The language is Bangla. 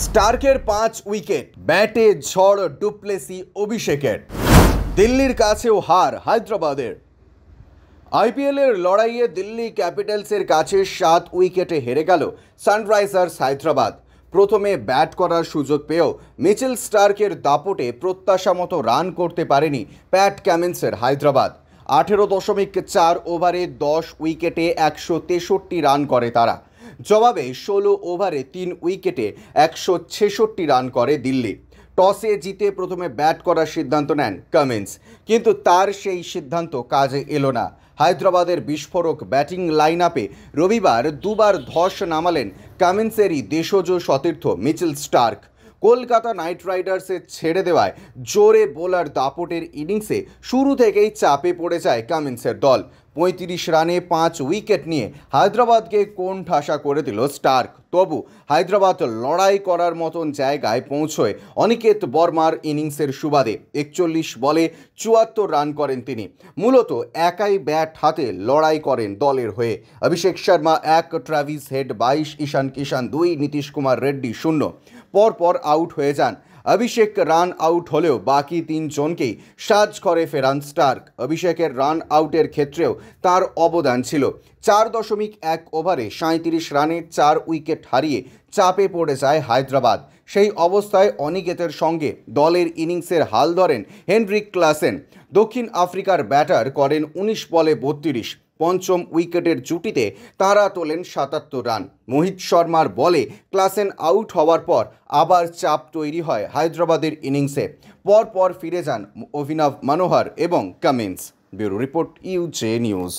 স্টার্কের 5 উইকেট, ব্যাটে ঝড় ডুপ্লেসি অভিষেকের। দিল্লির কাছেও হার হায়দ্রাবাদের। আইপিএলের লড়াইয়ে দিল্লি ক্যাপিটালসের কাছে 7 উইকেটে হেরে গেল সানরাইজার্স হায়দ্রাবাদ। প্রথমে ব্যাট করার সুযোগ পেয়েও মিচেল স্টার্কের দাপটে প্রত্যাশা মতো রান করতে পারেনি প্যাট কামিন্সের হায়দ্রাবাদ। 18.4 ওভারে 10 উইকেটে 163 রান করে তারা। জবাবে 16 ওভারে 3 উইকেটে 166 রান করে দিল্লি। টসে জিতে প্রথমে ব্যাট করার সিদ্ধান্ত নেন কামিন্স, কিন্তু তার সেই সিদ্ধান্ত কাজে এলো না। হায়দ্রাবাদের বিস্ফোরক ব্যাটিং লাইন আপে রবিবার দুবার ধস নামালেন কামিন্সেরই দেশজ সতীর্থ মিচেল স্টার্ক। কলকাতা নাইট রাইডার্সের ছেড়ে দেওয়ায় জোরে বোলার দাপটের ইনিংসে শুরু থেকেই চাপে পড়ে যায় কামিন্সের দল। 35 রানে 5 উইকেট নিয়ে হায়দ্রাবাদকে কোণঠাসা করে দিল স্টার্ক। তবু হায়দ্রাবাদ লড়াই করার মতন জায়গায় পৌঁছয় অনিকেত বর্মার ইনিংসের সুবাদে। 41 বলে 74 রান করেন তিনি। মূলত একাই ব্যাট হাতে লড়াই করেন দলের হয়ে। অভিষেক শর্মা 1, ট্রাভিস হেড 22, ঈশান কিষান 2, নীতিশ কুমার রেড্ডি 0। পরপর আউট হয়ে যান। অভিষেক রান আউট হলেও বাকি 3 জনকেই সাজ করে ফেরান স্টার্ক। অভিষেকের রান আউটের ক্ষেত্রেও তার অবদান ছিল। 4.1 ওভারে 37 রানে 4 উইকেট হারিয়ে চাপে পড়ে যায় হায়দ্রাবাদ। সেই অবস্থায় অনিকেতের সঙ্গে দলের ইনিংসের হাল ধরেন হেনরিক ক্লাসেন। দক্ষিণ আফ্রিকার ব্যাটার করেন 19 বলে 32। পঞ্চম উইকেটের জুটিতে তারা তোলেন 77 রান। মোহিত শর্মার বলে ক্লাসেন আউট হওয়ার পর আবার চাপ তৈরি হয় হায়দ্রাবাদের ইনিংসে। পরপর ফিরে যান অভিনব মনোহর এবং কামিন্স। ব্যুরো রিপোর্ট, ইউজে নিউজ।